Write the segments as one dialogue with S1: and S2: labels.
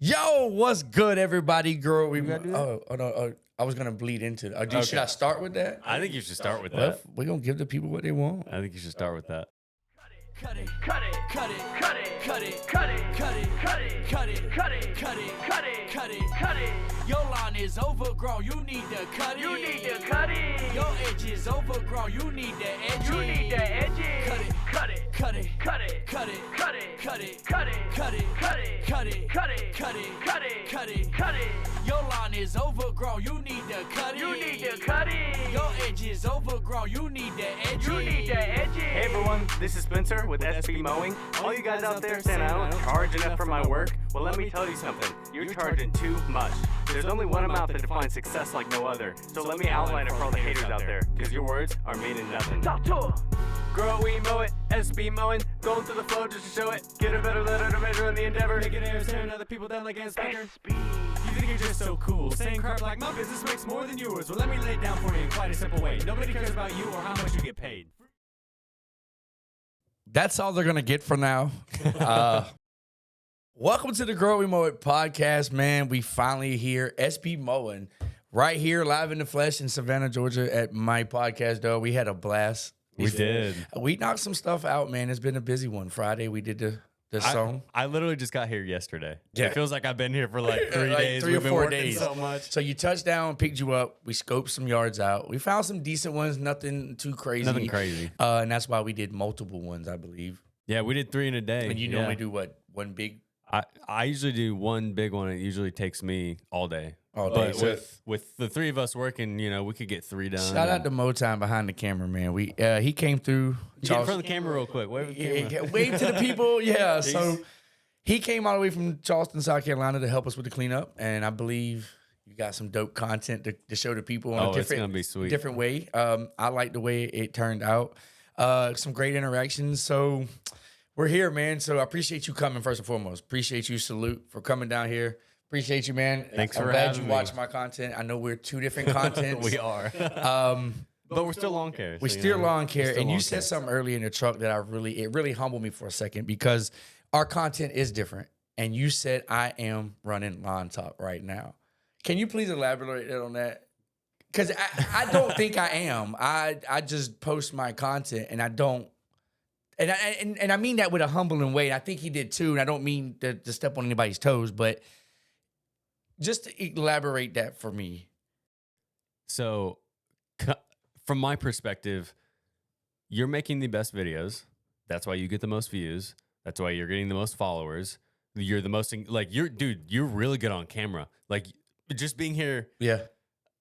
S1: Yo, what's good, everybody? Girl, we
S2: gotta do that?
S1: no, I was gonna bleed into it.
S2: Okay.
S1: Should I start with that?
S2: I think you should start with
S1: Well,
S2: that.
S1: we're gonna give the people what they want.
S2: I think you should start with that.
S3: Cut it, cut it, cut it, cut it, cut it, cut it, cut it, cut it, cut it, cut it, cut it, cut it, cut it, cut it. Your line is overgrown, you need to cut it. You need to cut it. Your edge is overgrown, you need to edge it. You need to edge it. Cut it, cut it, cut it, cut it, cut it, cut it, cut it, cut it, cut it, cut it, cut it, cut it, cut it, cut it, cut it, cut it. Your line is overgrown, you need to cut it. You need to cut it. Your edge is overgrown, you need to edge it. You need to edge it.
S4: Hey everyone, this is Spencer with SbMowing. All you guys out there saying I don't charge enough for my work, well let me tell you something, you're charging too much. There's only one amount that defines success like no other, so let me outline it for all the haters out there, because your words are meaning nothing.
S3: Talk to him.
S4: Growitwemowit, SbMowing, going through the flow just to show it, get a better letter to measure in the endeavor, making airs tearing other people down like a speaker. You think you're just so cool, saying crap like my business makes more than yours, well let me lay it down for you in quite a simple way. Nobody cares about you or how much you get paid.
S1: That's all they're gonna get for now. Welcome to the growitwemowit podcast, man. We finally here, SbMowing, right here, live in the flesh in Savannah, Georgia, at my podcast. Though we had a blast.
S2: We did.
S1: We knocked some stuff out, man. It's been a busy one. Friday we did the song.
S2: I literally just got here yesterday.
S1: Yeah.
S2: It feels like I've been here for like 3 days.
S1: 3 or
S2: We've been
S1: 4
S2: working
S1: days.
S2: so much.
S1: So you touched down, picked you up. We scoped some yards out. We found some decent ones, nothing too crazy.
S2: Nothing crazy.
S1: And that's why we did multiple ones, I believe.
S2: Yeah, we did 3 in a day.
S1: And you normally do what? One big?
S2: I usually do one big one. It usually takes me all day.
S1: All day.
S2: But
S1: So-
S2: with the 3 of us working, you know, we could get 3 done.
S1: Shout out to Moen behind the camera, man. He came through.
S2: Get in front of the camera real quick. Wave,
S1: Wave to the people. Yeah. So he came all the way from Charleston, South Carolina to help us with the cleanup. And I believe you got some dope content to show the people in a
S2: it's gonna be sweet.
S1: different way. I like the way it turned out. Some great interactions. So we're here, man. So I appreciate you coming first and foremost. Appreciate you. Salute for coming down here. Appreciate you, man.
S2: Thanks
S1: I'm
S2: for
S1: glad
S2: having
S1: you
S2: me.
S1: watch my content. I know we're two different contents.
S2: We are. But we're still lawn care.
S1: We
S2: so, you
S1: steer
S2: know,
S1: lawn
S2: we're
S1: care,
S2: still
S1: and you
S2: lawn
S1: said
S2: care.
S1: something earlier in the truck that it really humbled me for a second because our content is different. And you said I am running Lawn Talk right now. Can you please elaborate on that? Because I don't think I am. I just post my content, and I don't. And I mean that with a humbling way. I think he did too, and I don't mean to step on anybody's toes, but just to elaborate that for me.
S2: So, from my perspective, you're making the best videos. That's why you get the most views. That's why you're getting the most followers. You're the most, you're really good on camera. Like, just being here,
S1: Yeah.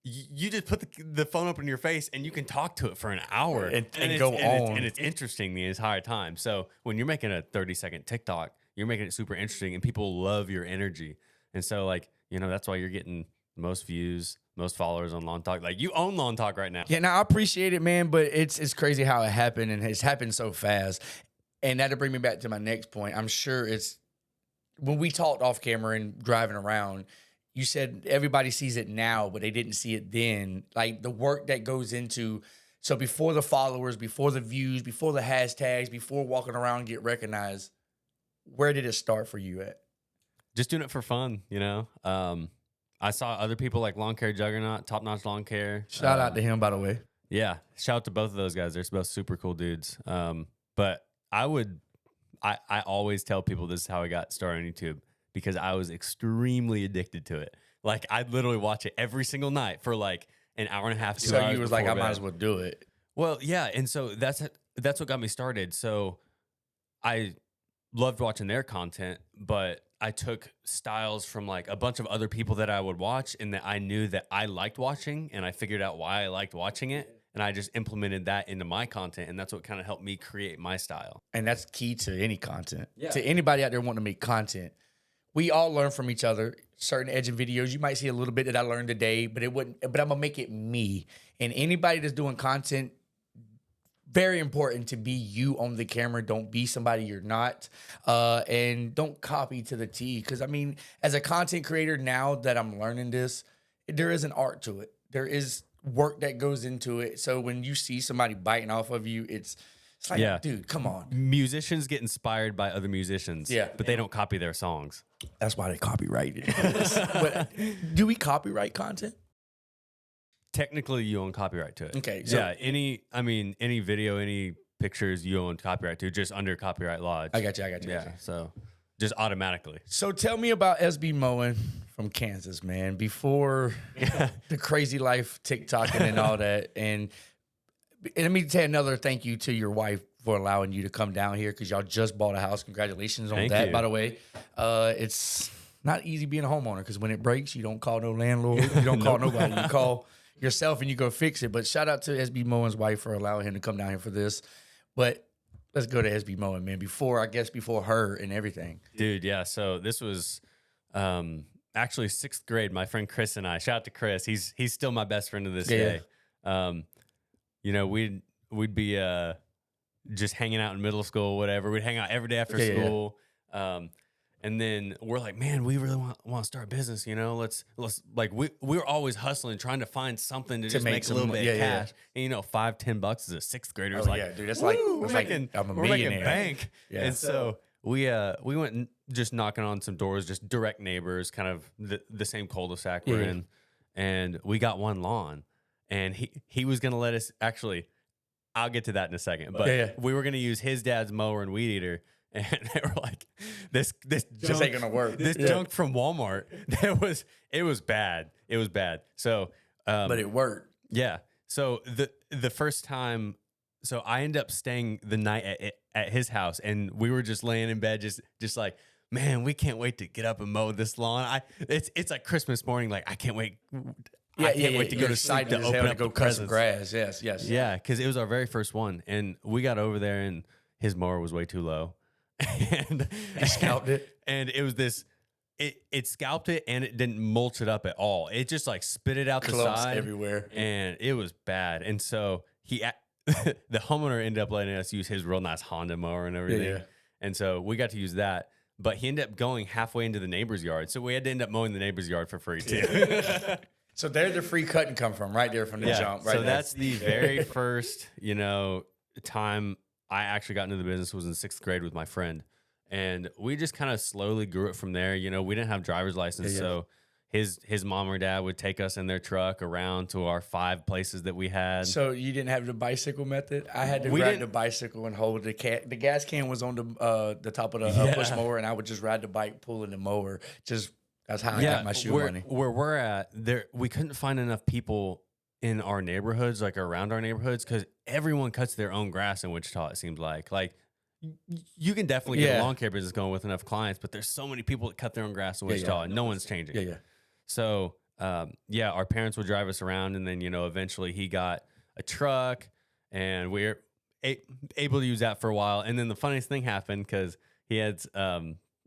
S2: you just put the phone up in your face and you can talk to it for an hour
S1: And
S2: it's-
S1: go
S2: and
S1: on.
S2: it's interesting the entire time. So, when you're making a 30-second TikTok, you're making it super interesting and people love your energy. And so, like, you know, that's why you're getting the most views, most followers on Lawn Talk. Like, you own Lawn Talk right now.
S1: Yeah, now I appreciate it, man, but it's crazy how it happened, and it's happened so fast. And that'll bring me back to my next point. I'm sure it's when we talked off camera and driving around, you said everybody sees it now, but they didn't see it then. Like the work that goes into, so before the followers, before the views, before the hashtags, before walking around and get recognized, where did it start for you at?
S2: Just doing it for fun, you know. I saw other people like Lawn Care Juggernaut, Top Notch Lawn Care.
S1: Shout out to him, by the way.
S2: Yeah, shout out to both of those guys. They're both super cool dudes. But I always tell people this is how I got started on YouTube because I was extremely addicted to it. Like I'd literally watch it every single night for like an hour and a half, 2
S1: So
S2: hours.
S1: you was like, I
S2: before
S1: might
S2: bed.
S1: as well do it.
S2: Well, yeah, and so that's what got me started. So I loved watching their content, but I took styles from like a bunch of other people that I would watch and that I knew that I liked watching, and I figured out why I liked watching it, and I just implemented that into my content, and that's what kind of helped me create my style.
S1: And that's key to any content.
S2: Yeah.
S1: To anybody out there wanting to make content. We all learn from each other. Certain edging videos, you might see a little bit that I learned today, but I'm gonna make it me. And anybody that's doing content, very important to be you on the camera. Don't be somebody you're not. And don't copy to the T. Because, I mean, as a content creator, now that I'm learning this, there is an art to it. There is work that goes into it. So when you see somebody biting off of you, it's It's like, dude, come on.
S2: Musicians get inspired by other musicians,
S1: Yeah.
S2: but they don't copy their songs.
S1: That's why they copyrighted. But do we copyright content?
S2: Technically, you own copyright to it.
S1: Okay, so-
S2: yeah, any video, any pictures, you own copyright to, just under copyright law.
S1: I got you.
S2: Yeah, so just automatically.
S1: So tell me about SbMowing from Kansas, man. Before the crazy life, TikToking and all that. And let me say another thank you to your wife for allowing you to come down here because y'all just bought a house. Congratulations on
S2: Thank
S1: that,
S2: you.
S1: by the way. It's not easy being a homeowner because when it breaks, you don't call no landlord. You don't call nobody. You call yourself and you go fix it. But shout out to SbMowing's wife for allowing him to come down here for this. But let's go to SbMowing, man. Before her and everything.
S2: Dude, yeah. So this was actually 6th grade. My friend Chris and I. Shout out to Chris. He's still my best friend to this day. You know, we'd be just hanging out in middle school, whatever. We'd hang out every day after school. And then we're like, man, we really want to start a business, you know? Let's like we were always hustling, trying to find something to just make a little bit of cash. And you know, $5-10 as a 6th grader. It's like,
S1: yeah, dude, that's like,
S2: we're
S1: making, I'm a millionaire.
S2: making bank.
S1: Yeah.
S2: And so we went and just knocking on some doors, just direct neighbors, kind of the same cul-de-sac we're in. And we got one lawn. And he was gonna let us I'll get to that in a second. But we were gonna use his dad's mower and weed eater. And they were like, this
S1: just ain't gonna work.
S2: This junk from Walmart. It was bad. It was bad. So
S1: but it worked.
S2: Yeah. So the first time, so I ended up staying the night at his house, and we were just laying in bed, just like, man, we can't wait to get up and mow this lawn. It's like Christmas morning. Like, I can't wait. I can't wait to go to sleep to open up
S1: go
S2: the
S1: cut some
S2: presents.
S1: grass. Yes.
S2: Yeah, because it was our very first one, and we got over there, and his mower was way too low, and
S1: He scalped it,
S2: and it was this. It scalped it, and it didn't mulch it up at all. It just like spit it out the
S1: clumps
S2: side
S1: everywhere,
S2: and it was bad. And so the homeowner ended up letting us use his real nice Honda mower and everything.
S1: Yeah.
S2: And so we got to use that. But he ended up going halfway into the neighbor's yard, so we had to end up mowing the neighbor's yard for free too.
S1: So there's the free cutting come from right there from the jump. Right.
S2: So that's the very first, time I actually got into the business was in 6th grade with my friend. And we just kind of slowly grew it from there. You know, we didn't have driver's license, so his mom or dad would take us in their truck around to our 5 places that we had.
S1: So you didn't have the bicycle method? I had to ride the bicycle and hold the the gas can was on the top of the push mower, and I would just ride the bike pulling the mower. That's how I got my shoe money.
S2: Where we're at, we couldn't find enough people in our neighborhoods, like around our neighborhoods, because everyone cuts their own grass in Wichita, it seems like. Like, you can definitely get a lawn care business going with enough clients, but there's so many people that cut their own grass in Wichita, and no one's changing.
S1: Yeah.
S2: So, our parents would drive us around, and then, eventually he got a truck, and we were able to use that for a while. And then the funniest thing happened because he had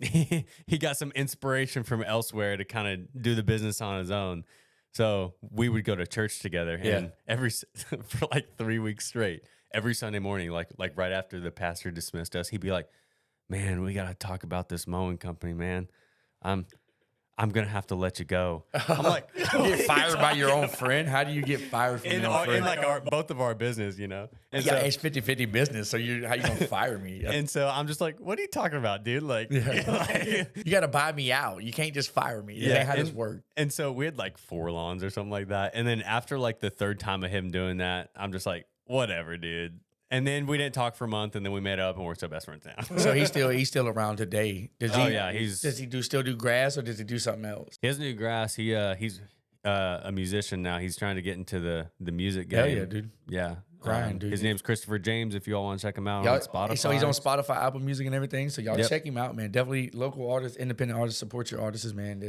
S2: he got some inspiration from elsewhere to kind of do the business on his own. So we would go to church together, and for like 3 weeks straight. Every Sunday morning, like right after the pastor dismissed us, he'd be like, "Man, we got to talk about this mowing company, man. I'm gonna have to let you go." I'm like,
S1: You get fired by your own friend? How do you get fired from your own friend?
S2: in like both of our business, And
S1: yeah,
S2: so,
S1: it's 50-50 business. So how you gonna fire me?
S2: and so I'm just like, "What are you talking about, dude? Like,
S1: You got to buy me out. You can't just fire me. That ain't how this works.
S2: And so we had like 4 lawns or something like that. And then after like the 3rd time of him doing that, I'm just like, whatever, dude. And then we didn't talk for a month, and then we made up, and we're still best friends now.
S1: So he's still around today. Does he still do grass, or does he do something else?
S2: He doesn't do grass. He's a musician now. He's trying to get into the music game.
S1: Hell yeah, dude.
S2: Yeah.
S1: Grind, dude.
S2: His name's Christopher James, if you all want to check him out on Spotify.
S1: So he's on Spotify, Apple Music, and everything. So y'all check him out, man. Definitely local artists, independent artists, support your artists, man.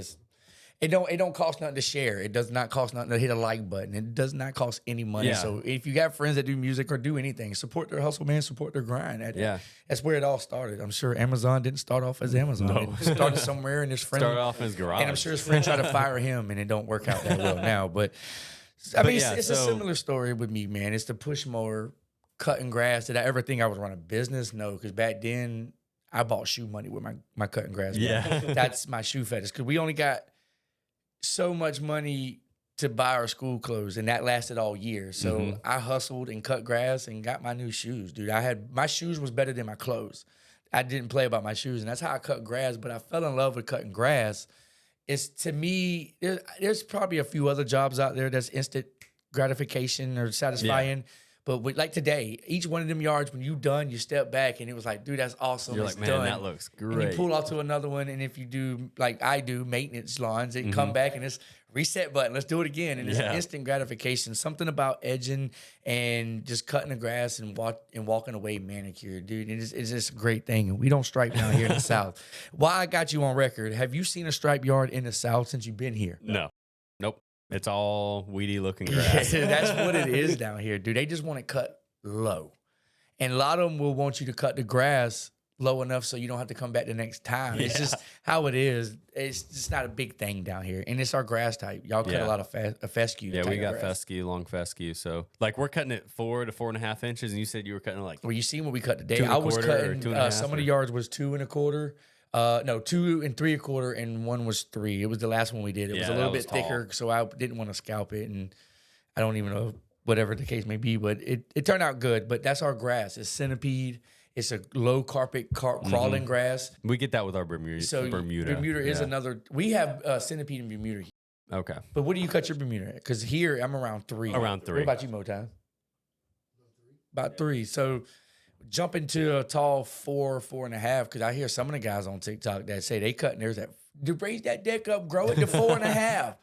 S1: It don't cost nothing to share. It does not cost nothing to hit a like button. It does not cost any money.
S2: Yeah.
S1: So if you got friends that do music or do anything, support their hustle, man. Support their grind. That's where it all started. I'm sure Amazon didn't start off as Amazon.
S2: No.
S1: It started somewhere, and his friend
S2: started off in his garage.
S1: And I'm sure his friend tried to fire him, and it don't work out that well now. But I mean, it's a similar story with me, man. It's the push mower, cutting grass. Did I ever think I was running a business? No, because back then I bought shoe money with my cutting grass.
S2: Yeah.
S1: That's my shoe fetish, because we only got so much money to buy our school clothes, and that lasted all year. So I hustled and cut grass and got my new shoes, dude. My shoes was better than my clothes. I didn't play about my shoes, and that's how I cut grass. But I fell in love with cutting grass. It's, to me, there's probably a few other jobs out there that's instant gratification or satisfying. But like today, each one of them yards, when you done, you step back and it was like, dude, that's awesome.
S2: You're
S1: it's
S2: like, man,
S1: done.
S2: that looks
S1: And
S2: great.
S1: you pull off to another one, and if you do, like I do, maintenance lawns, it come back and it's reset button. Let's do it again. And it's instant gratification. Something about edging and just cutting the grass and walking away manicured, dude. It's just a great thing. And we don't stripe down here in the South. Why I got you on record, have you seen a stripe yard in the South since you've been here?
S2: No. Nope. It's all weedy looking grass.
S1: That's what it is down here, dude. They just want it cut low. And a lot of them will want you to cut the grass low enough so you don't have to come back the next time. It's just how it is. It's just not a big thing down here. And it's our grass type. Y'all cut a lot of fescue.
S2: Yeah, we got
S1: grass.
S2: fescue, long fescue. So, like, we're cutting it 4 to 4.5 inches, and you said you were cutting it like.
S1: Well, you seen what we cut today.
S2: 2
S1: I was
S2: 1/4 or
S1: cutting,
S2: 2.5
S1: some of the yards was 2 1/4. No, 2 3/4, and one was 3. It was the last one we did. It was a little bit thicker, so I didn't want to scalp it, and I don't even know whatever the case may be, but it turned out good. But that's our grass. It's centipede. It's a low carpet crawling grass.
S2: We get that with our Bermuda.
S1: So Bermuda is another. We have centipede and Bermuda here.
S2: Okay.
S1: But what do you cut your Bermuda at? Because here I'm around 3.
S2: Around 3.
S1: What about you, Motown? About 3. So jump into a tall 4, 4.5, because I hear some of the guys on TikTok that say they cutting theirs at, to raise that dick up, grow it to 4.5.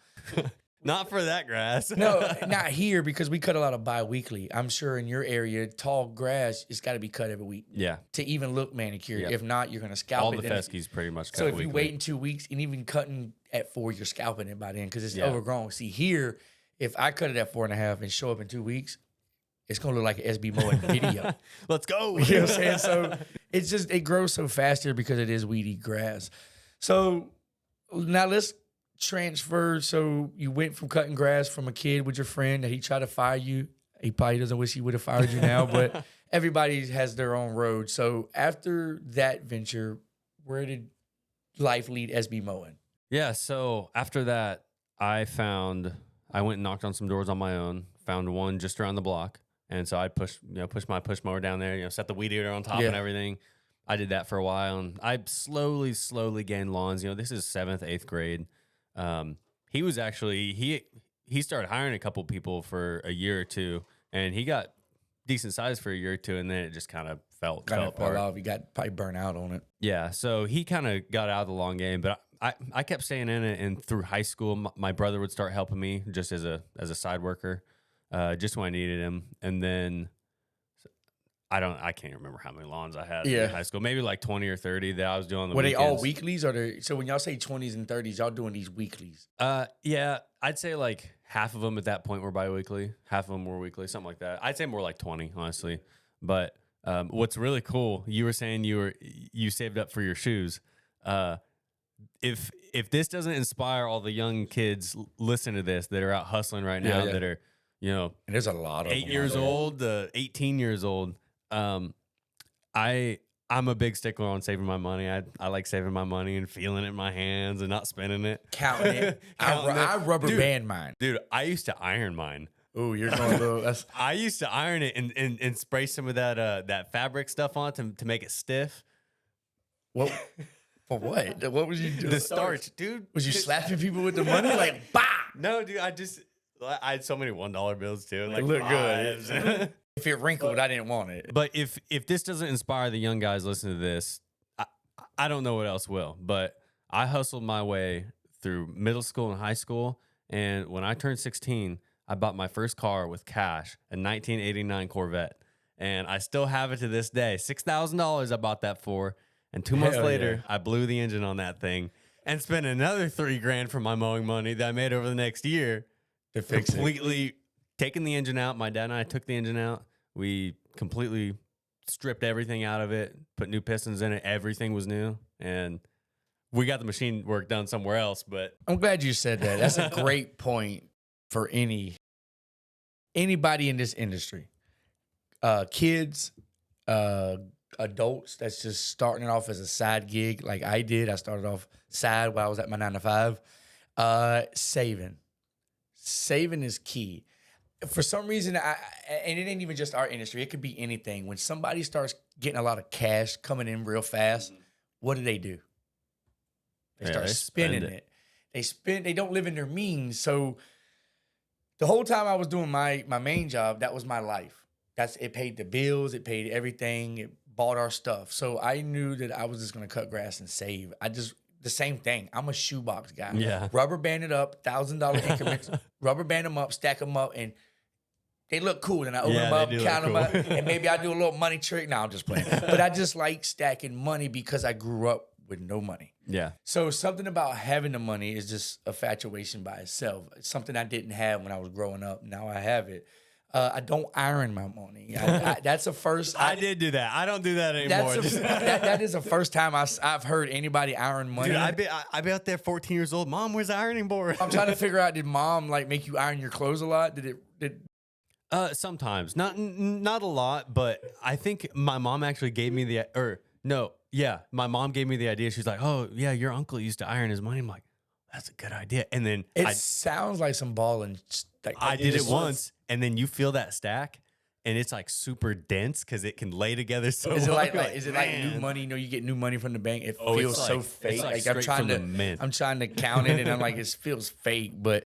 S2: Not for that grass.
S1: No, not here, because we cut a lot of bi-weekly. I'm sure in your area, tall grass, it's got to be cut every week.
S2: Yeah.
S1: To even look manicured.
S2: Yep.
S1: If not, you're going to scalp
S2: All
S1: it.
S2: the fescues pretty much cut
S1: So if
S2: weekly.
S1: you wait in 2 weeks, and even cutting at 4, you're scalping it by then because it's overgrown. See, here, if I cut it at 4.5 and show up in 2 weeks, it's going to look like an SbMowing video.
S2: Let's go.
S1: You know what I'm saying? So it's just, it grows so faster because it is weedy grass. So now let's transfer. So you went from cutting grass from a kid with your friend that he tried to fire you. He probably doesn't wish he would have fired you now, but everybody has their own road. So after that venture, where did life lead SbMowing?
S2: Yeah. So after that, I went and knocked on some doors on my own, found one just around the block. And so I pushed my push mower down there, set the weed eater on top and everything. I did that for a while, and I slowly gained lawns. This is 7th, 8th grade. He was actually, he started hiring a couple people for a year or two, and he got decent size for a year or two, and then it just kind of fell apart.
S1: Off. You got probably burnt out on it.
S2: Yeah, so he kind of got out of the long game, but I kept staying in it, and through high school, my brother would start helping me just as a side worker. Just when I needed him. And then I can't remember how many lawns I had in high school. Maybe like 20 or 30 that I was doing on the
S1: Were
S2: weekends.
S1: they all weeklies? So when y'all say 20s and 30s, y'all doing these weeklies?
S2: Yeah, I'd say like half of them at that point were bi-weekly. Half of them were weekly, something like that. I'd say more like 20, honestly. But what's really cool, you were saying you saved up for your shoes. If this doesn't inspire all the young kids listening to this that are out hustling right now, that are,
S1: and there's a lot of
S2: 8 years old to 18 years old. I'm a big stickler on saving my money. I like saving my money and feeling it in my hands and not spending it.
S1: Counting it. I rubber band mine.
S2: Dude, I used to iron mine.
S1: Oh, you're going to go.
S2: I used to iron it and spray some of that fabric stuff on to make it stiff.
S1: What? For what? What was you doing?
S2: The starch, dude.
S1: Was you slapping people with the money? Like, bah!
S2: No, dude, I had so many $1 bills too. Like,
S1: look good. If it wrinkled, I didn't want it.
S2: But if this doesn't inspire the young guys listening to this, I don't know what else will. But I hustled my way through middle school and high school. And when I turned 16, I bought my first car with cash, a 1989 Corvette. And I still have it to this day. $6,000 I bought that for. And 2 months later, I blew the engine on that thing and spent another $3,000 from my mowing money that I made over the next year.
S1: To fix
S2: completely taking the engine out. My dad and I took the engine out. We completely stripped everything out of it, put new pistons in it. Everything was new. And we got the machine work done somewhere else. But
S1: I'm glad you said that. That's a great point for anybody in this industry. Kids, adults that's just starting it off as a side gig like I did. I started off side while I was at my 9 to 5. saving is key. For some reason, and it ain't even just our industry. It could be anything. When somebody starts getting a lot of cash coming in real fast, what do? They start spending it. They don't live in their means. So the whole time I was doing my main job, that was my life. It paid the bills, it paid everything, it bought our stuff. So I knew that I was just gonna cut grass and save. The same thing. I'm a shoebox guy.
S2: Yeah.
S1: Rubber band it up, $1,000 increments, rubber band them up, stack them up, and they look cool. And I open them up, count them up, and maybe I do a little money trick. No, I'm just playing. But I just like stacking money because I grew up with no money.
S2: Yeah.
S1: So something about having the money is just a infatuation by itself. It's something I didn't have when I was growing up. Now I have it. I don't iron my money. That's the first.
S2: I did do that. I don't do that anymore.
S1: That is the first time I've heard anybody iron money.
S2: Dude, I be out there 14 years old. Mom, where's the ironing board?
S1: I'm trying to figure out, did mom like make you iron your clothes a lot? Did
S2: Sometimes. Not a lot, but I think my mom actually gave me my mom gave me the idea. She's like, "Oh, yeah, your uncle used to iron his money." I'm like, "That's a good idea." And then
S1: it sounds like some balling. Like,
S2: I did it once, and then you feel that stack, and it's like super dense because it can lay together so
S1: is it
S2: well.
S1: like new money? You know, you get new money from the bank. It feels
S2: it's
S1: so
S2: like-
S1: fake.
S2: it's like
S1: I'm
S2: straight
S1: trying
S2: from
S1: to
S2: the mint.
S1: I'm trying to count it, and I'm like, it feels fake. But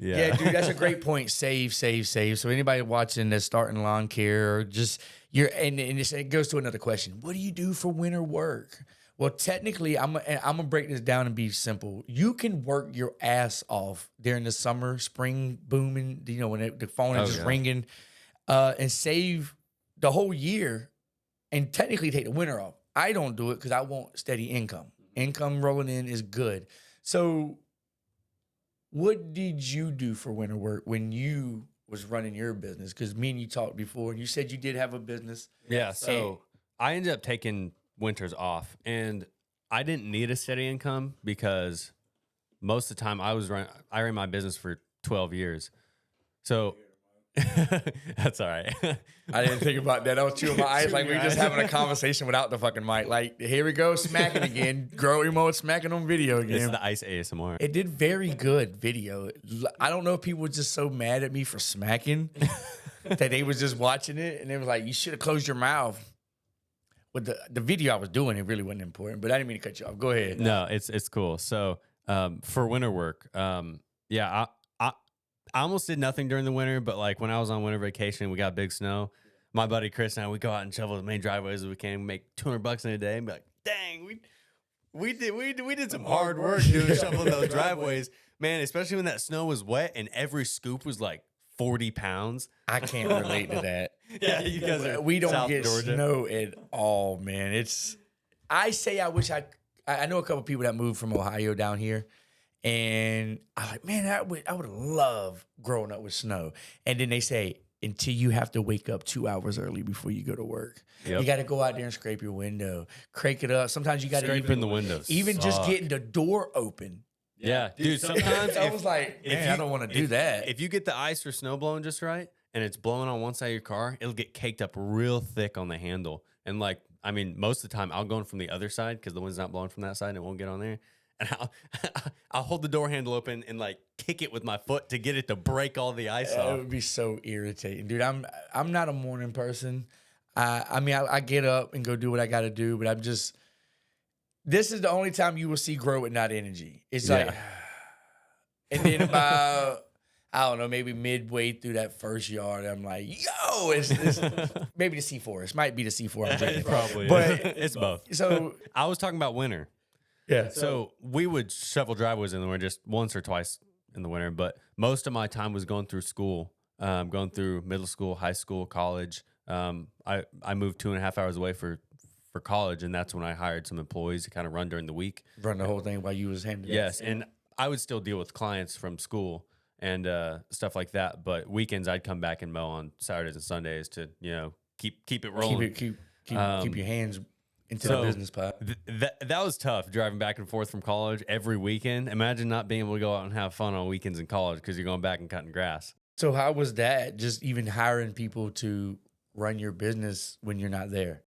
S1: yeah, dude, that's a great point. Save. So anybody watching that's starting lawn care or just it goes to another question. What do you do for winter work? Well, technically, I'm gonna break this down and be simple. You can work your ass off during the summer, spring booming, you know, when the phone is just ringing, and save the whole year, and technically take the winter off. I don't do it because I want steady income. Income rolling in is good. So, what did you do for winter work when you was running your business? Because me and you talked before, and you said you did have a business.
S2: Yeah, so I ended up taking winters off, and I didn't need a steady income because most of the time I ran my business for 12 years. So that's all right.
S1: I didn't think about that. That was two of my eyes. Like, we were just having a conversation without the fucking mic. Like, here we go, smacking again. Grow emo smacking on video again.
S2: It's the ice ASMR.
S1: It did very good video. I don't know if people were just so mad at me for smacking that they was just watching it and they was like, you should have closed your mouth. With the video I was doing, it really wasn't important, but I didn't mean to cut you off. Go ahead.
S2: No, it's cool. So for winter work, I almost did nothing during the winter, but like when I was on winter vacation, we got big snow. My buddy Chris and I, we go out and shovel as many driveways as we can, make $200 in a day, and be like, dang, we did some hard work doing shoveling those driveways, man. Especially when that snow was wet and every scoop was like 40 pounds.
S1: I can't relate to that.
S2: Yeah, you guys are
S1: we don't
S2: South
S1: get
S2: Georgia.
S1: snow at all, man. I say I wish I know a couple people that moved from Ohio down here, and I'm like, man, I would love growing up with snow. And then they say, until you have to wake up 2 hours early before you go to work.
S2: Yep.
S1: You got to go out there and scrape your window, crank it up. Sometimes you got to
S2: Scraping the windows.
S1: even just
S2: suck.
S1: getting the door open.
S2: Yeah, dude. Sometimes
S1: I was like, man, I don't want to do that.
S2: If you get the ice or snow blowing just right and it's blowing on one side of your car, it'll get caked up real thick on the handle. And like, I mean, most of the time I'll go in from the other side because the wind's not blowing from that side and it won't get on there. And I'll hold the door handle open and like kick it with my foot to get it to break all the ice
S1: It
S2: off.
S1: would be so irritating, dude. I'm not a morning person. I get up and go do what I got to do, but this is the only time you will see grow with not energy. It's like, and then about, I don't know, maybe midway through that first yard, I'm like, yo, it's maybe the C4. It might be the C4 I'm drinking.
S2: Probably,
S1: But
S2: it's both.
S1: So,
S2: I was talking about winter.
S1: yeah.
S2: So we would shovel driveways in the winter just once or twice in the winter, but most of my time was going through school, going through middle school, high school, college. I moved 2.5 hours away for college, and that's when I hired some employees to kind of run during the week.
S1: Run the whole thing while you was handling it.
S2: Yes, and I would still deal with clients from school and stuff like that. But weekends, I'd come back and mow on Saturdays and Sundays to keep it rolling.
S1: Keep your hands into the business pot.
S2: That was tough driving back and forth from college every weekend. Imagine not being able to go out and have fun on weekends in college because you're going back and cutting grass.
S1: So how was that? Just even hiring people to run your business when you're not there?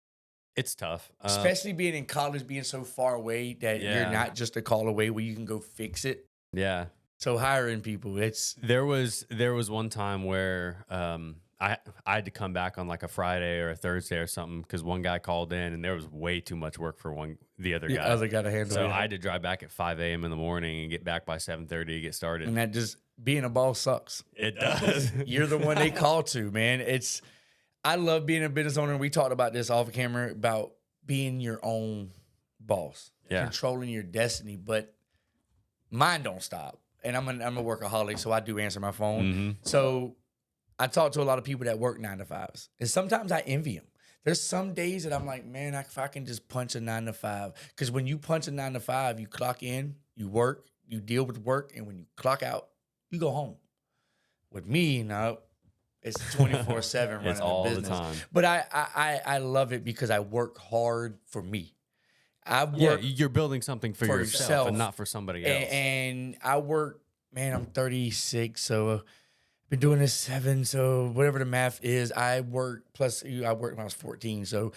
S2: It's tough,
S1: Especially being in college, being so far away that you're not just a call away where you can go fix it.
S2: Yeah.
S1: So hiring people,
S2: There was one time where I had to come back on like a Friday or a Thursday or something because one guy called in and there was way too much work for the other guy.
S1: other guy to handle
S2: So
S1: it.
S2: I had to drive back at 5 a.m. in the morning and get back by 7:30 to get started.
S1: And that just being a boss sucks.
S2: It does.
S1: You're the one they call to, man. I love being a business owner. We talked about this off camera about being your own boss, controlling your destiny, but mine don't stop. And I'm a workaholic, so I do answer my phone. So I talk to a lot of people that work 9 to 5s, and sometimes I envy them. There's some days that I'm like, man, if I can just punch a 9 to 5, because when you punch a 9 to 5, you clock in, you work, you deal with work, and when you clock out, you go home. With me, no, it's 24/7 running
S2: It's all
S1: a
S2: the
S1: business.
S2: time.
S1: But I love it because I work hard for me. I work
S2: Yeah, you're building something for yourself
S1: yourself.
S2: and not for somebody else.
S1: and I work, man, I'm 36, so been doing this 7, so whatever the math is, I worked when I was 14. So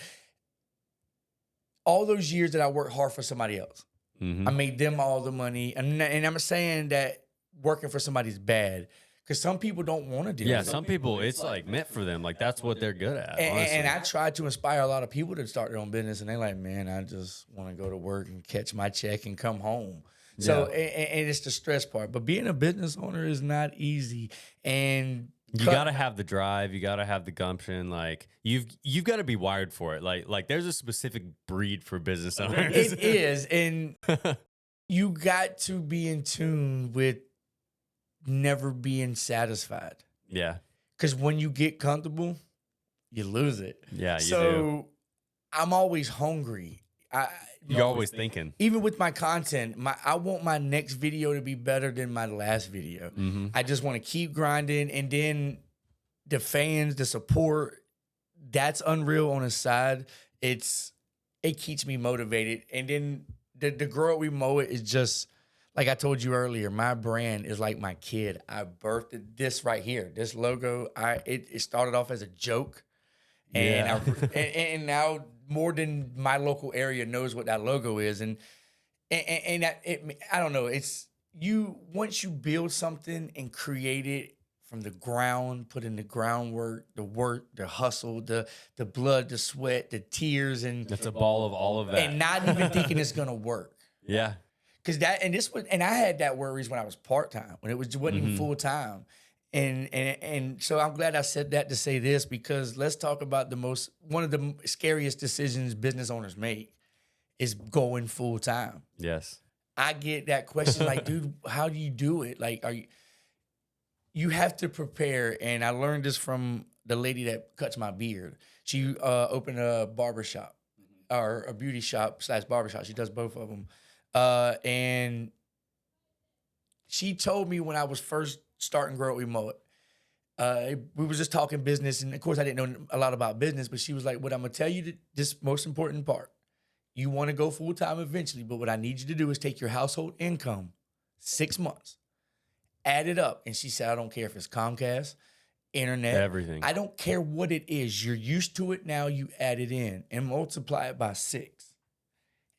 S1: all those years that I worked hard for somebody else, I made them all the money. And I'm saying that working for somebody's bad, because some people don't want to do
S2: Yeah,
S1: that.
S2: some people, it's like meant for them. Like that's what they're good at. Honestly.
S1: And I try to inspire a lot of people to start their own business, and they're like, man, I just want to go to work and catch my check and come home. So, and it's the stress part. But being a business owner is not easy. And
S2: you gotta have the drive. You gotta have the gumption. Like you've got to be wired for it. Like there's a specific breed for business owners.
S1: it is, and you got to be in tune with never being satisfied.
S2: Yeah,
S1: Because when you get comfortable, you lose it.
S2: yeah. You
S1: So
S2: do.
S1: I'm always hungry.
S2: You're always thinking.
S1: Even with my content, I want my next video to be better than my last video. I just want to keep grinding, and then the fans, the support, that's unreal on the side. It keeps me motivated. And then the Grow It We Mow It is just, like I told you earlier, my brand is like my kid. I birthed this right here. This logo, it started off as a joke. And, and now more than my local area knows what that logo is. And I don't know. It's once you build something and create it from the ground, put in the groundwork, the work, the hustle, the blood, the sweat, the tears, and
S2: It's a ball of all of that.
S1: and not even thinking it's gonna work.
S2: Yeah.
S1: Because I had that worries when I was part-time, when it wasn't even full-time. And so I'm glad I said that to say this, because let's talk about one of the scariest decisions business owners make is going full-time.
S2: Yes.
S1: I get that question, like, dude, how do you do it? Like, you have to prepare. And I learned this from the lady that cuts my beard. She opened a barbershop or a beauty shop / barbershop. She does both of them. And she told me when I was first starting Grow It We Mow It, we were just talking business, and of course I didn't know a lot about business, but she was like, what I'm gonna tell you, this most important part, you want to go full-time eventually, but what I need you to do is take your household income 6 months, add it up. And she said, I don't care if it's Comcast, internet,
S2: Everything.
S1: I don't care what it is. You're used to it now. You add it in and multiply it by 6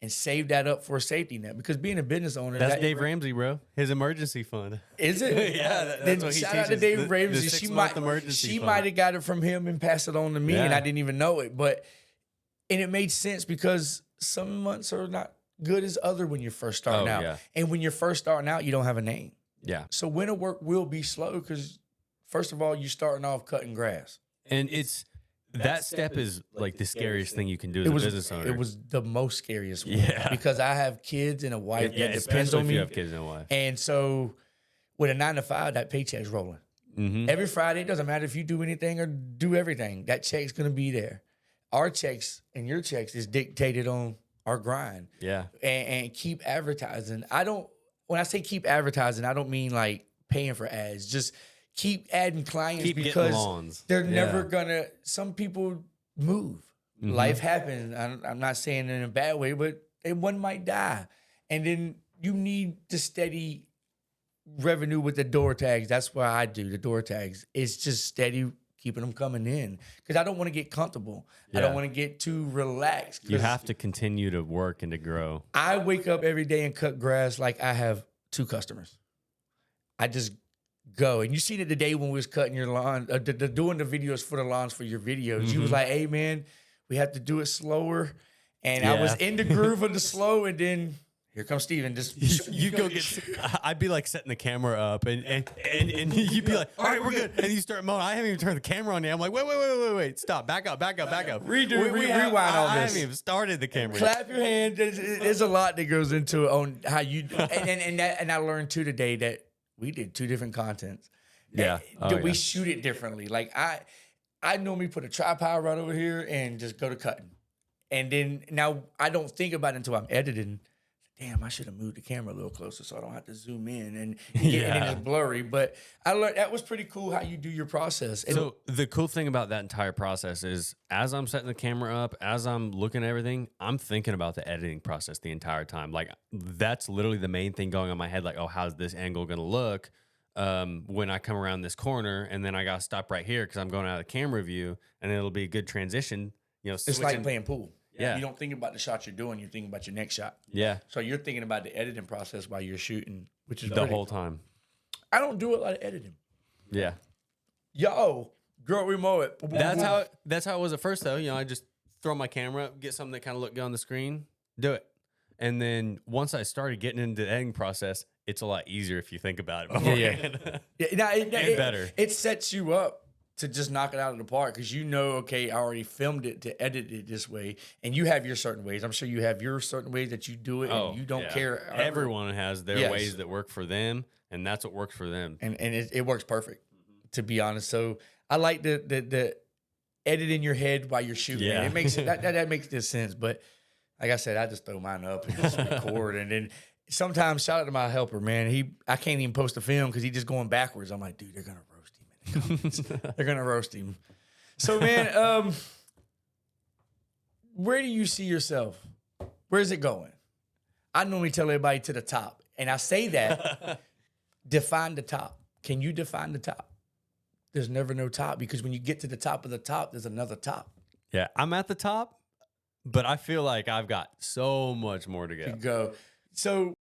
S1: and save that up for a safety net. Because being a business owner,
S2: That's Dave Ramsey, bro. His emergency fund.
S1: is it?
S2: Yeah, that's
S1: Then
S2: what he
S1: shout out to
S2: teaches.
S1: Dave
S2: The
S1: Ramsey.
S2: 6-month emergency
S1: She
S2: fund.
S1: might have got it from him and passed it on to me, and
S2: Yeah.
S1: I didn't even know it. And it made sense because some months are not good as other when you're first starting out.
S2: Yeah.
S1: And when you're first starting out, you don't have a name.
S2: Yeah.
S1: So winter work will be slow because, first of all, you're starting off cutting grass.
S2: And that step is like the scariest thing you can do as a business owner.
S1: It was the most scariest one.
S2: Yeah.
S1: Because I have kids and a wife
S2: yeah,
S1: that depends
S2: especially
S1: on
S2: if
S1: me.
S2: you have kids and a wife.
S1: And so with a 9 to 5, that paycheck's rolling. Every Friday, it doesn't matter if you do anything or do everything, that check's going to be there. Our checks and your checks is dictated on our grind.
S2: Yeah.
S1: And keep advertising. When I say keep advertising, I don't mean like paying for ads. Just keep adding clients,
S2: Keep getting
S1: because
S2: lawns.
S1: they're never
S2: Yeah.
S1: gonna. Some people move. Life happens. I'm not saying in a bad way, but one might die, and then you need the steady revenue with the door tags. That's what I do. The door tags. It's just steady keeping them coming in, because I don't want to get comfortable. I don't
S2: Yeah.
S1: want to get too relaxed.
S2: You
S1: 'cause
S2: have to continue to work and to grow.
S1: I wake up every day and cut grass like I have 2 customers. I just go. And you seen it the day when we was cutting your lawn, doing the videos for the lawns for your videos. You was like, hey, man, we have to do it slower. And I was in the groove of the slow, and then here comes Steven. Just
S2: you go get. I'd be like setting the camera up, and you'd be like, "All right, we're good." And you start mowing. I haven't even turned the camera on yet. I'm like, "Wait, stop, back up."
S1: Rewind all
S2: I
S1: this.
S2: haven't even started the camera.
S1: Clap your hand. There's a lot that goes into it on how you and I learned too today that we did 2 different contents.
S2: Yeah.
S1: That we shoot it differently. Like I normally put a tripod right over here and just go to cutting. And then now I don't think about it until I'm editing. Damn, I should have moved the camera a little closer so I don't have to zoom in and then it's blurry. But I learned that was pretty cool how you do your process. And
S2: So the cool thing about that entire process is as I'm setting the camera up, as I'm looking at everything, I'm thinking about the editing process the entire time. Like that's literally the main thing going on in my head. Like, oh, how's this angle going to look when I come around this corner? And then I got to stop right here because I'm going out of the camera view, and then it'll be a good transition. You know,
S1: it's like playing pool.
S2: Yeah.
S1: You don't think about the shot you're doing. You're thinking about your next shot.
S2: Yeah.
S1: So you're thinking about the editing process while you're shooting, which is
S2: The whole time.
S1: I don't do a lot of editing.
S2: Yeah.
S1: Yo, girl, we mow it.
S2: That's how it was at first, though. You know, I just throw my camera up, get something that kind of looked good on the screen, do it. And then once I started getting into the editing process, it's a lot easier if you think about it beforehand.
S1: Better. It sets you up to just knock it out of the park because you know, okay, I already filmed it to edit it this way, and you have your certain ways. I'm sure you have your certain ways that you do it, and you don't care.
S2: Everyone has their ways that work for them, and that's what works for them.
S1: And it works perfect, to be honest. So I like the edit in your head while you're shooting.
S2: Yeah.
S1: It makes that makes this sense. But like I said, I just throw mine up and just record, and then sometimes shout out to my helper, man. I can't even post a film because he's just going backwards. I'm like, dude, they're gonna roast him in the comments. They're gonna roast him. So, man, where do you see yourself? Where's it going? I normally tell everybody to the top, and I say that. Define the top. Can you define the top? There's never no top because when you get to the top of the top, there's another top.
S2: Yeah, I'm at the top, but I feel like I've got so much more to go.
S1: So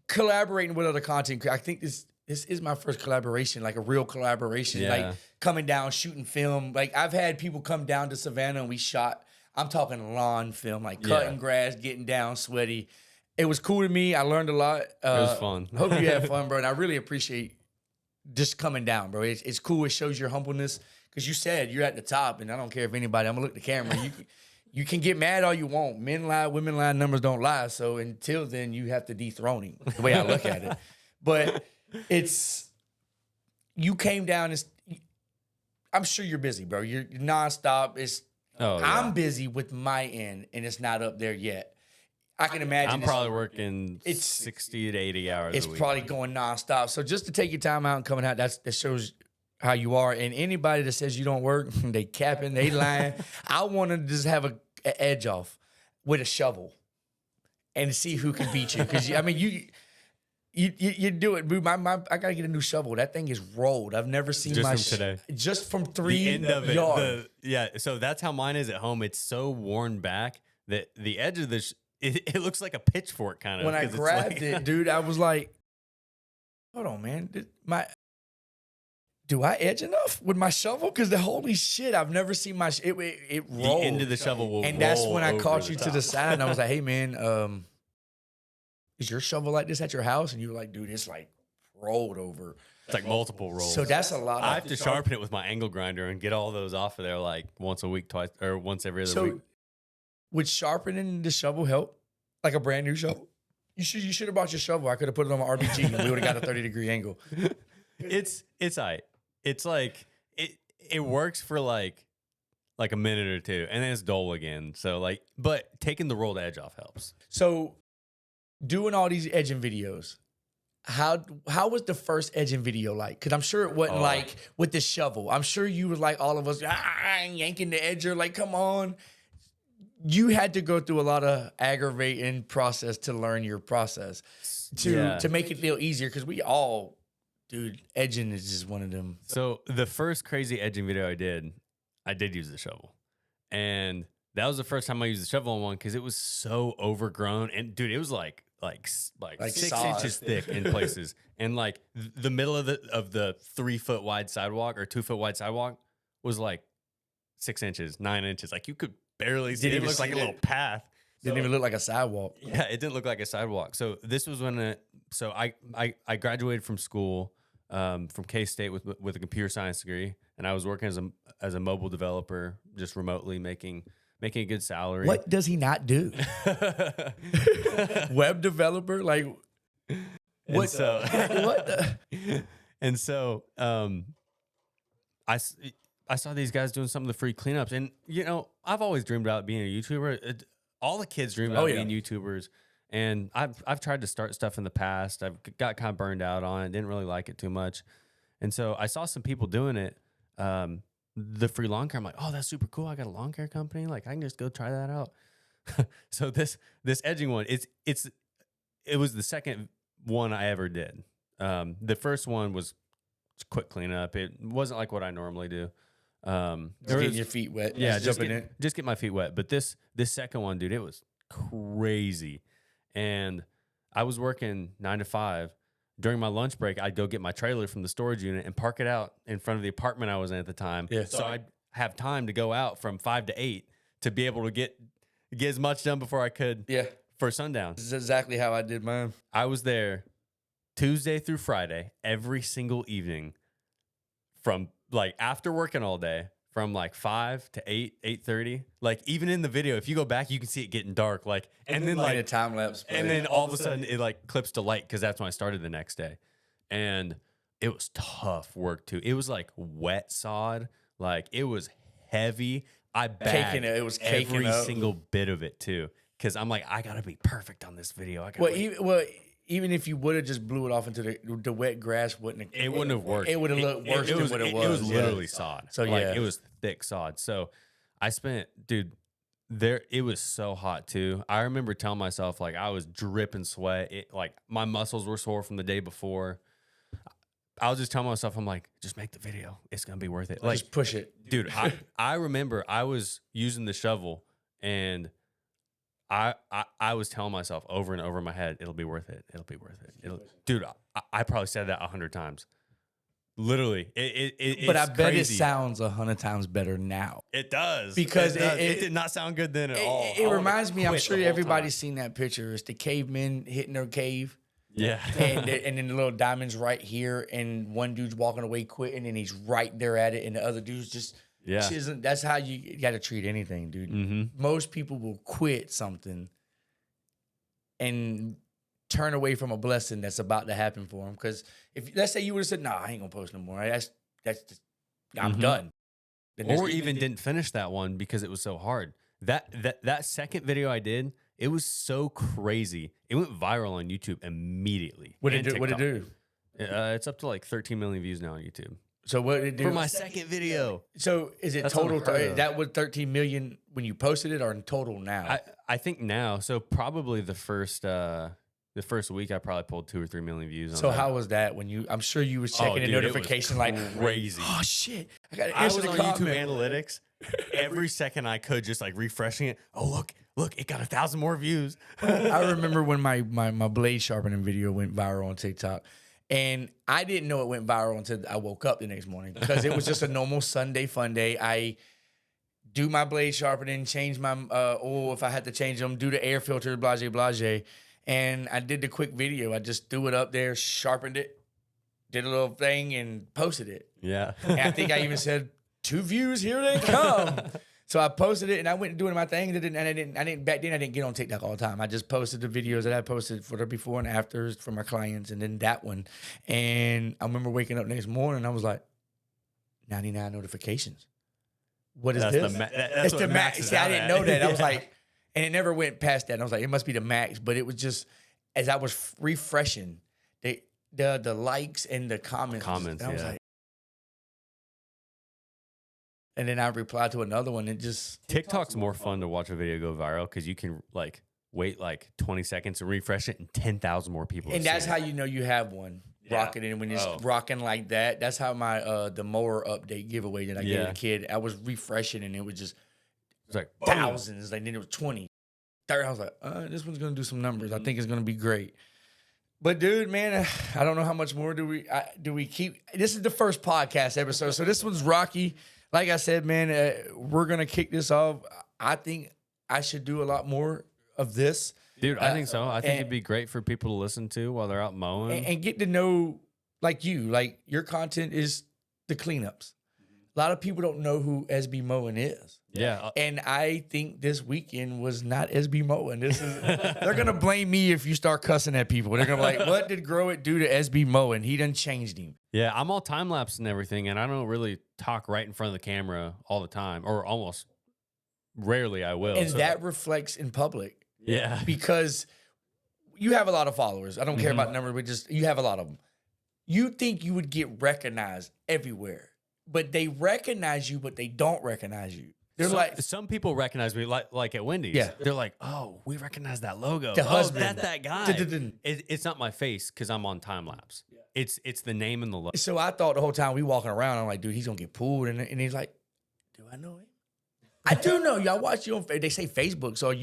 S1: collaborating with other content, I think this is my first collaboration, like a real collaboration, like coming down, shooting film. Like I've had people come down to Savannah and we shot, I'm talking lawn film, like cutting grass, getting down, sweaty. It was cool to me. I learned a lot. It
S2: was fun.
S1: Hope you had fun, bro. And I really appreciate just coming down, bro. It's cool. It shows your humbleness because you said you're at the top, and I don't care if anybody, I'm going to look at the camera. You can get mad all you want. Men lie, women lie, numbers don't lie. So until then, you have to dethrone him, the way I look at it. But you came down, I'm sure you're busy, bro. You're nonstop. I'm busy with my end, and it's not up there yet. I can imagine.
S2: I'm probably working 60 to 80 hours a week.
S1: It's probably going nonstop. So just to take your time out and coming out, that shows how you are. And anybody that says you don't work, they capping, they lying. I want to just have an edge off with a shovel and see who can beat you. Because I mean, you do it, boo. I gotta get a new shovel. That thing is rolled. I've never seen
S2: just from today.
S1: Just from 3
S2: end of
S1: yards.
S2: So that's how mine is at home. It's so worn back that the edge of it looks like a pitchfork kind of.
S1: When I grabbed it, dude, I was like, hold on, man. Do I edge enough with my shovel? Because holy shit, I've never seen it roll.
S2: The end of the shovel will
S1: and that's
S2: roll
S1: when I caught
S2: over
S1: you
S2: the
S1: to the
S2: top.
S1: side and I was like, hey, man, is your shovel like this at your house? And you were like, dude, it's like rolled over.
S2: It's like multiple rolls.
S1: So that's a lot.
S2: I have to sharpen it with my angle grinder and get all those off of there like once a week, twice, or once every other week.
S1: Would sharpening the shovel help? Like a brand new shovel? You should have bought your shovel. I could have put it on my RBG and we would have got a 30-degree angle.
S2: It's aight. It's like it works for like a minute or two, and then it's dull again. So like, but taking the rolled edge off helps.
S1: So doing all these edging videos, how was the first edging video like? Because I'm sure it wasn't like with the shovel. I'm sure you was like all of us yanking the edger. Like, come on. You had to go through a lot of aggravating process to learn your process to make it feel easier. Because we all, dude, edging is just one of them.
S2: So the first crazy edging video I did use the shovel, and that was the first time I used the shovel on one because it was so overgrown. And dude, it was like like
S1: Like
S2: 6
S1: sod.
S2: inches thick in places, and like the middle of the 3 foot wide sidewalk or 2 foot wide sidewalk was like 6 inches, 9 inches. Like you could barely see.
S1: Didn't
S2: It
S1: even
S2: looked like
S1: see
S2: a little
S1: it.
S2: path.
S1: Didn't even look like a sidewalk.
S2: Yeah, it didn't look like a sidewalk. So this was when so I graduated from school from K-State with a computer science degree, and I was working as a mobile developer, just remotely making a good salary.
S1: What does he not do? Web developer? Like, what?
S2: So
S1: What? The?
S2: and so I saw these guys doing some of the free cleanups, and I've always dreamed about being a YouTuber. All the kids dream about being YouTubers, and I've tried to start stuff in the past. I've got kind of burned out on it, didn't really like it too much, and so I saw some people doing it. The free lawn care, I'm like, oh, that's super cool. I got a lawn care company, like I can just go try that out. So this edging one, it was the second one I ever did. The first one was quick cleanup. It wasn't like what I normally do.
S1: Just getting your feet wet.
S2: Yeah,
S1: just
S2: get my feet wet. But this second one, dude, it was crazy. And I was working 9 to 5. During my lunch break, I'd go get my trailer from the storage unit and park it out in front of the apartment I was in at the time.
S1: Yeah.
S2: So I'd have time to go out from 5 to 8 to be able to get as much done before I could for sundown.
S1: This is exactly how I did mine.
S2: I was there Tuesday through Friday every single evening from like after working all day from like 5 to 8:30. Like even in the video, if you go back, you can see it getting dark. Like and then like
S1: a time lapse.
S2: and then all of a sudden it like clips to light because that's when I started the next day. And it was tough work too. It was like wet sod. Like it was heavy. I bagged every single bit of it too. Cause I'm like, I gotta be perfect on this video.
S1: Even if you would have just blew it off into the wet grass, it
S2: wouldn't have worked.
S1: It would have looked worse than what it was.
S2: It was literally sod.
S1: So
S2: it was thick sod. So I spent, dude, it was so hot too. I remember telling myself like I was dripping sweat. Like my muscles were sore from the day before. I was just telling myself, I'm like, just make the video. It's gonna be worth it. Like
S1: just push it,
S2: dude. I remember I was using the shovel and I was telling myself over and over in my head, it'll be worth it. It'll be worth it. Dude, I probably said that 100 times. Literally.
S1: But I bet
S2: crazy.
S1: it sounds 100 times better now.
S2: It does.
S1: Because
S2: it did not sound good then at all.
S1: It reminds me, I'm sure everybody's seen that picture. It's the cavemen hitting their cave.
S2: Yeah.
S1: and then the little diamond's right here, and one dude's walking away quitting, and he's right there at it, and the other dude's just...
S2: Yeah.
S1: That's how you got to treat anything, dude.
S2: Mm-hmm.
S1: Most people will quit something and turn away from a blessing that's about to happen for them. Because if let's say you would have said, "Nah, I ain't gonna post no more," that's just, I'm done.
S2: Or even didn't finish that one because it was so hard. That second video I did, it was so crazy. It went viral on YouTube immediately.
S1: What did it do?
S2: It's up to like 13 million views now on YouTube.
S1: So what did it do?
S2: For my second video.
S1: So is it
S2: That's
S1: total?
S2: unheard of.
S1: That was 13 million when you posted it, or in total now?
S2: I think now. So probably the first week I probably pulled 2 or 3 million views on
S1: So
S2: that.
S1: how was that when you? I'm sure you was checking the notification like
S2: crazy.
S1: Oh shit!
S2: I was on YouTube Analytics every second I could, just like refreshing it. Oh look, it got 1,000 more views.
S1: I remember when my blade sharpening video went viral on TikTok. And I didn't know it went viral until I woke up the next morning because it was just a normal Sunday fun day. I do my blade sharpening, change my oil if I had to change them, do the air filter, blase. And I did the quick video. I just threw it up there, sharpened it, did a little thing, and posted it.
S2: Yeah.
S1: And I think I even said, 2 views, here they come. So I posted it, and I went doing my thing, and I didn't back then I didn't get on TikTok all the time. I just posted the videos that I posted for the before and afters for my clients, and then that one. And I remember waking up next morning, and I was like, 99 notifications. What is this?
S2: That's
S1: the max. See, I didn't know that. I was like, and it never went past that. And I was like, it must be the max. But it was just as I was refreshing the likes and the comments. And I was like. And then I replied to another one. It just
S2: TikTok's more fun to watch a video go viral because you can like wait like 20 seconds to refresh it and 10,000 more people.
S1: And that's how you know you have one rocking it. When it's rocking like that, that's how my the mower update giveaway that I gave a kid. I was refreshing and it was just
S2: it's like
S1: thousands. Like then it was 20, third. I was like, this one's gonna do some numbers. I think it's gonna be great. But dude, man, I don't know how much more do we keep. This is the first podcast episode, so this one's rocky. Like I said, man, we're gonna kick this off. I think I should do a lot more of this,
S2: dude. I think so. I think it'd be great for people to listen to while they're out mowing
S1: and get to know, like your content is the cleanups. A lot of people don't know who SbMowing is.
S2: Yeah.
S1: And I think this weekend was not SbMowing. They're gonna blame me if you start cussing at people. They're gonna be like, what did Growit do to SbMowing? He done changed him.
S2: Yeah, I'm all time lapse and everything, and I don't really talk right in front of the camera all the time, or almost rarely I will.
S1: And that reflects in public.
S2: Yeah.
S1: Because you have a lot of followers. I don't care about numbers, but just you have a lot of them. You think you would get recognized everywhere. But they recognize you, but they don't recognize you. They're like,
S2: some people recognize me, like at Wendy's.
S1: Yeah.
S2: They're like, oh, we recognize that logo.
S1: The husband.
S2: That's that guy. It's not my face because I'm on time lapse. It's the name and the logo.
S1: so I thought the whole time we walking around, I'm like, dude, he's gonna get pulled, and he's like, do I know him? I do know you. I watch you on. They say Facebook, so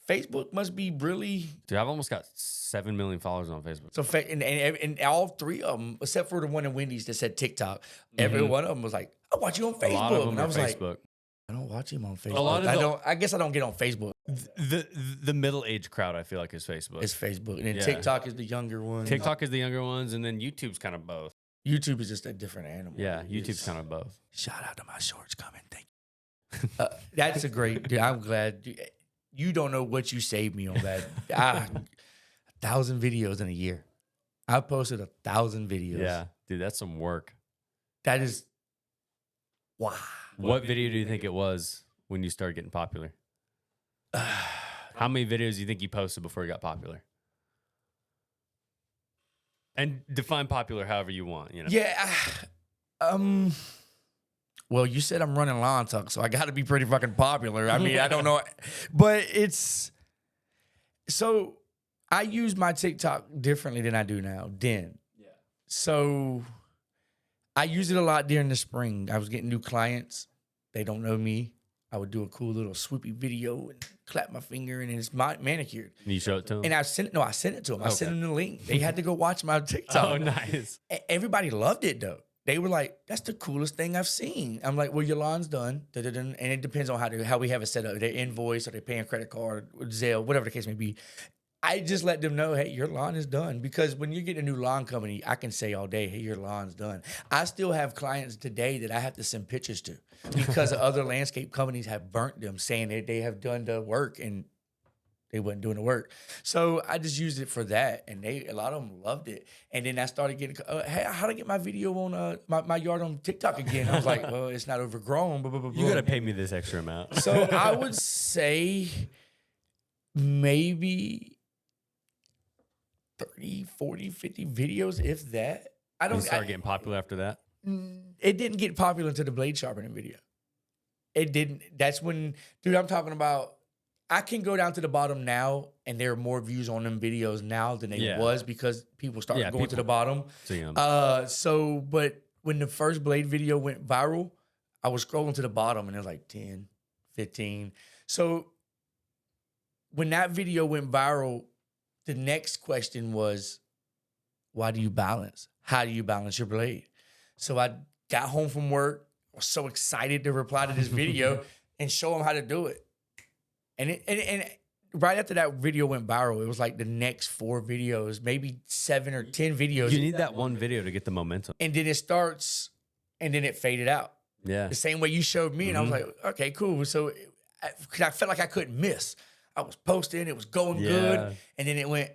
S1: Facebook must be really.
S2: Dude, I've almost got 7 million followers on Facebook.
S1: So and all three of them, except for the one in Wendy's that said TikTok, every one of them was like, I watch you on Facebook.
S2: A lot of them
S1: and I
S2: are
S1: was
S2: Facebook.
S1: like, I don't watch him on Facebook.
S2: A lot of
S1: I guess I don't get on Facebook.
S2: The middle-aged crowd, I feel like, is Facebook.
S1: It's Facebook, and then
S2: Yeah.
S1: TikTok is the younger one.
S2: TikTok is the younger ones, and then YouTube's kind of both.
S1: YouTube is just a different animal.
S2: Yeah, YouTube's kind of both.
S1: Shout out to my shorts coming. Thank you. That's a great. Dude, I'm glad. You don't know what you saved me on that. 1,000 videos in a year. I posted 1,000 videos.
S2: Yeah, dude, that's some work.
S1: That is. Wow.
S2: What video do you think it was when you started getting popular? How many videos do you think you posted before you got popular? And define popular however you want, you know?
S1: Yeah. Well, you said I'm running Lawn Talk, so I got to be pretty fucking popular. I mean, I don't know, but it's so I use my TikTok differently than I do now. Then, yeah. So I use it a lot during the spring. I was getting new clients. They don't know me. I would do a cool little swoopy video and clap my finger, and it's manicured.
S2: You show it to them?
S1: And I sent it to them. I sent them the link. They had to go watch my TikTok.
S2: Oh, nice.
S1: Everybody loved it though. They were like, "That's the coolest thing I've seen." I'm like, "Well, your lawn's done." And it depends on how we have it set up. They invoice or they paying credit card, or Zelle, whatever the case may be. I just let them know, hey, your lawn is done. Because when you get a new lawn company, I can say all day, hey, your lawn's done. I still have clients today that I have to send pictures to because other landscape companies have burnt them saying that they have done the work and they wasn't doing the work. So I just used it for that. And a lot of them loved it. And then I started getting, hey, how to get my video on my yard on TikTok again? I was like, well, it's not overgrown. Blah, blah, blah,
S2: You got to pay me this extra amount.
S1: So I would say maybe 30, 40, 50 videos, if that. I don't.
S2: You start getting popular after that?
S1: It didn't get popular until the blade sharpening video. It didn't. That's when, dude, I'm talking about, I can go down to the bottom now, and there are more views on them videos now than they was because people started going to the bottom. But when the first blade video went viral, I was scrolling to the bottom, and it was like 10, 15. So when that video went viral, the next question was, why do you balance? How do you balance your blade? So I got home from work, was so excited to reply to this video and show them how to do it. And right after that video went viral, it was like the next 4 videos, maybe 7 or 10 videos.
S2: You need that one video to get the momentum.
S1: And then it starts, and then it faded out.
S2: Yeah.
S1: The same way you showed me, and I was like, okay, cool. So I felt like I couldn't miss. I was posting, it was going good, and then it went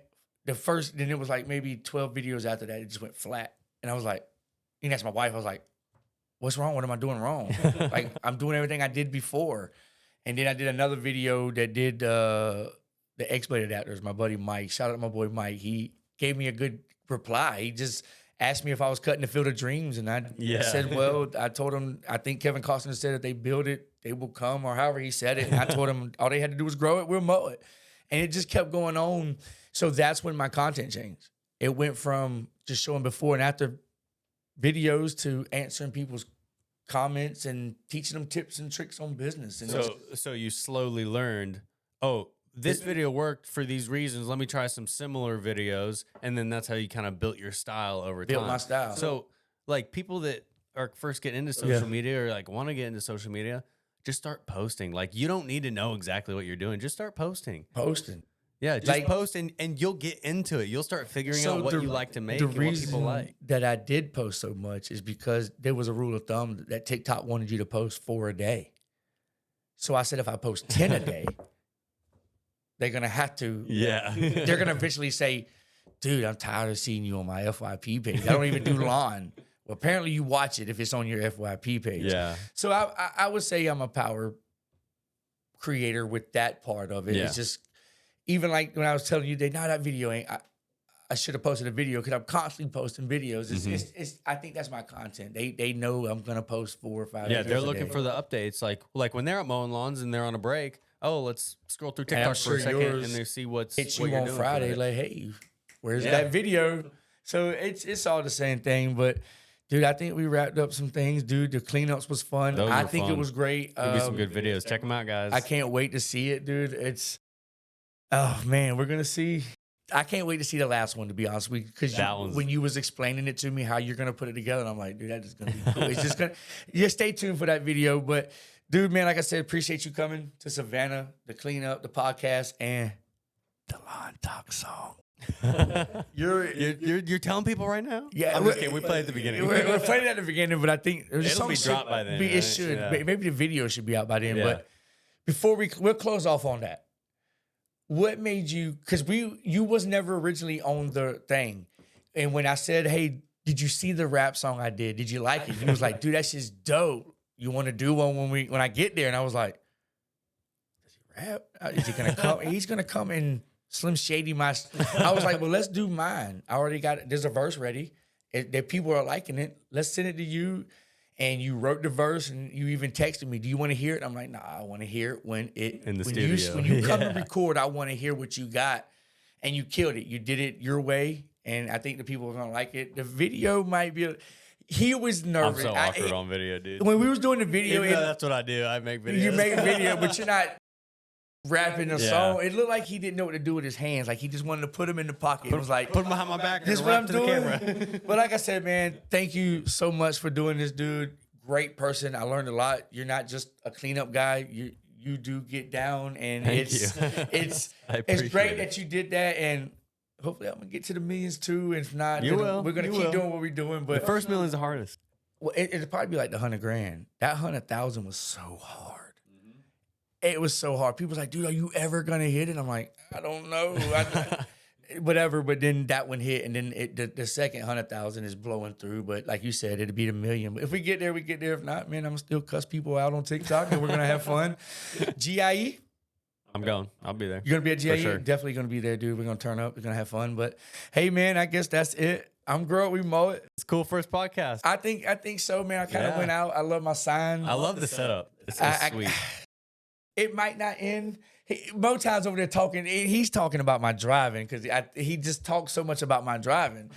S1: then it was like maybe 12 videos after that, it just went flat. And I was like, and that's my wife, I was like, what's wrong? What am I doing wrong? Like, I'm doing everything I did before. And then I did another video that did the X-Blade adapters. My buddy Mike, shout out to my boy Mike. He gave me a good reply. He just asked me if I was cutting the Field of Dreams. And I said, well, I told him, I think Kevin Costner said if they build it, they will come, or however he said it. And I told him all they had to do was grow it, we'll mow it. And it just kept going on. So that's when my content changed. It went from just showing before and after videos to answering people's comments and teaching them tips and tricks on business. And
S2: so you slowly learned, oh, this video worked for these reasons. Let me try some similar videos. And then that's how you kind of built your style over time.
S1: Built my style.
S2: So like people that are first getting into social media or like want to get into social media, just start posting. Like you don't need to know exactly what you're doing. Just start posting. Yeah, just
S1: Like,
S2: post and you'll get into it. You'll start figuring out what you like to make and what people like.
S1: That I did post so much is because there was a rule of thumb that TikTok wanted you to post 4 a day. So I said if I post 10 a day, they're going to have to.
S2: Yeah.
S1: They're going to eventually say, dude, I'm tired of seeing you on my FYP page. I don't even do lawn. Well, apparently you watch it if it's on your FYP page.
S2: Yeah.
S1: So I would say I'm a power creator with that part of it.
S2: Yeah.
S1: It's just, even like when I was telling you, that video ain't, I should have posted a video because I'm constantly posting videos. It's I think that's my content. They know I'm going to post 4 or 5
S2: Yeah,
S1: videos
S2: they're
S1: a
S2: looking
S1: day.
S2: for the updates. Like when they're at mowing lawns and they're on a break, oh, let's scroll through TikTok for a second and they see what's
S1: Hit
S2: what
S1: you
S2: you're
S1: on
S2: doing
S1: Friday,
S2: for it.
S1: like, hey, where's that video? So it's all the same thing. But dude, I think we wrapped up some things. Dude, the cleanups was fun.
S2: Those
S1: I
S2: were
S1: think
S2: fun.
S1: it was great.
S2: There'll be some good videos. Check them out, guys.
S1: I can't wait to see it, dude. Oh man, we're gonna see. I can't wait to see the last one, to be honest with you, because when you was explaining it to me how you're gonna put it together, and I'm like, dude, that is gonna be cool. It's just gonna, stay tuned for that video. But dude, man, like I said, appreciate you coming to Savannah, the cleanup, the podcast, and the lawn talk song.
S2: You're telling people right now?
S1: Yeah,
S2: I'm just kidding. We played at the beginning.
S1: We're playing at the beginning, but I think
S2: It'll be dropped by then.
S1: It
S2: Right?
S1: should.
S2: Yeah.
S1: Maybe the video should be out by then.
S2: Yeah.
S1: But before we'll close off on that. What made you? Because you was never originally on the thing, and when I said, "Hey, did you see the rap song I did? Did you like it?" He was like, "Dude, that's just dope. You want to do one when I get there?" And I was like, "Does he rap? Is he gonna come? He's gonna come and Slim Shady my." I was like, "Well, let's do mine. I already got it. There's a verse ready. That people are liking it. Let's send it to you." And you wrote the verse, and you even texted me, "Do you want to hear it?" I'm like, "Nah, I want to hear it when
S2: studio.
S1: When you come to record, I want to hear what you got." And you killed it. You did it your way, and I think the people are gonna like it. The video might be. He was nervous.
S2: I'm so awkward on video, dude.
S1: When we was doing the video,
S2: Even though that's what I do. I make videos.
S1: you make a video, but you're not rapping a
S2: Yeah.
S1: song. It looked like he didn't know what to do with his hands. Like he just wanted to put them in the pocket. It was like,
S2: Put them behind my back.
S1: this
S2: and
S1: what
S2: rap
S1: I'm
S2: to the
S1: doing.
S2: camera.
S1: But like I said, man, thank you so much for doing this, dude. Great person. I learned a lot. You're not just a cleanup guy. You do get down, and
S2: Thank
S1: it's
S2: you.
S1: it's
S2: I
S1: it's great
S2: appreciate it.
S1: that you did that, and hopefully I'm gonna get to the millions too. And if not,
S2: You
S1: then
S2: will.
S1: we're gonna
S2: You
S1: keep
S2: will.
S1: doing what we're doing.
S2: The
S1: But
S2: first million is the hardest.
S1: well, it'll probably be like the $100,000. That 100,000 was so hard. It was so hard. People was like, "Dude, are you ever gonna hit it?" I'm like, "I don't know." Whatever. But then that one hit, and then the second 100,000 is blowing through. But like you said, it'll be the million. But if we get there, we get there. If not, man, I'm still cuss people out on TikTok, and we're gonna have fun. GIE.
S2: I'm going. I'll be there.
S1: You're gonna be at GIE?
S2: sure.
S1: Definitely gonna be there, dude. We're gonna turn up. We're gonna have fun. But hey, man, I guess that's it. I'm Grow We Mow It.
S2: It's cool first podcast.
S1: I think so, man. I kind of
S2: Yeah.
S1: went out. I love my sign.
S2: I love the setup. It's so sweet.
S1: It might not end. Motown's over there talking. He's talking about my driving because he just talks so much about my driving.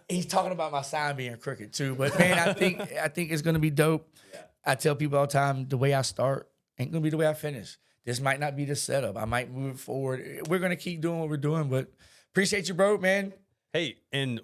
S1: He's talking about my sign being crooked too. But man, I think it's gonna be dope. I tell people all the time, the way I start ain't gonna be the way I finish. This might not be the setup. I might move it forward. We're gonna keep doing what we're doing. But appreciate you, bro, man.
S2: Hey, and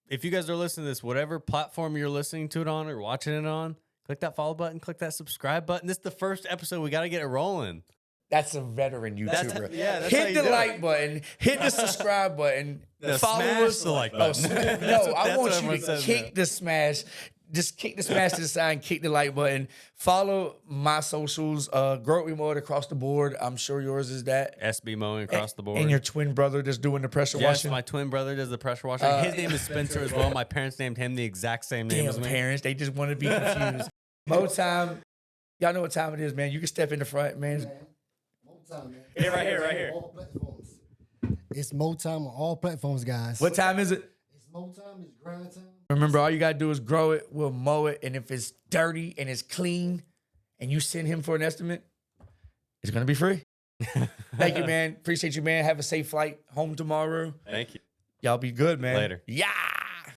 S2: if you guys are listening to this, whatever platform you're listening to it on or watching it on, click that follow button, click that subscribe button. This is the first episode. We got to get it rolling.
S1: That's a veteran YouTuber.
S2: That's how
S1: hit
S2: you
S1: the
S2: do it.
S1: like button. Hit the subscribe button.
S2: No,
S1: follow
S2: smash
S1: us.
S2: the like
S1: Oh,
S2: button.
S1: no,
S2: That's
S1: I
S2: what
S1: want you
S2: everyone
S1: to
S2: says
S1: kick
S2: now.
S1: the smash. Just kick the smash to the side and kick the like button. Follow my socials. Grow We Mow It across the board. I'm sure yours is that.
S2: SbMowing across the board.
S1: And your twin brother that's doing the pressure
S2: yes,
S1: washing.
S2: my twin brother does the pressure washing. His name is Spencer as well. My parents named him the exact same name as
S1: Damn
S2: me.
S1: parents, they just want to be confused. Mow time. Y'all know what time it is, man. You can step in the front, man.
S5: Time, man.
S2: Yeah, right here, right here.
S5: All platforms. It's Mo time on all platforms, guys.
S1: What time is it?
S5: It's Mo time. It's grind time.
S1: Remember, all you gotta do is grow it. We'll mow it, and if it's dirty and it's clean, and you send him for an estimate, it's gonna be free. Thank you, man. Appreciate you, man. Have a safe flight home tomorrow.
S2: Thank you.
S1: Y'all be good, man.
S2: Later.
S1: Yeah.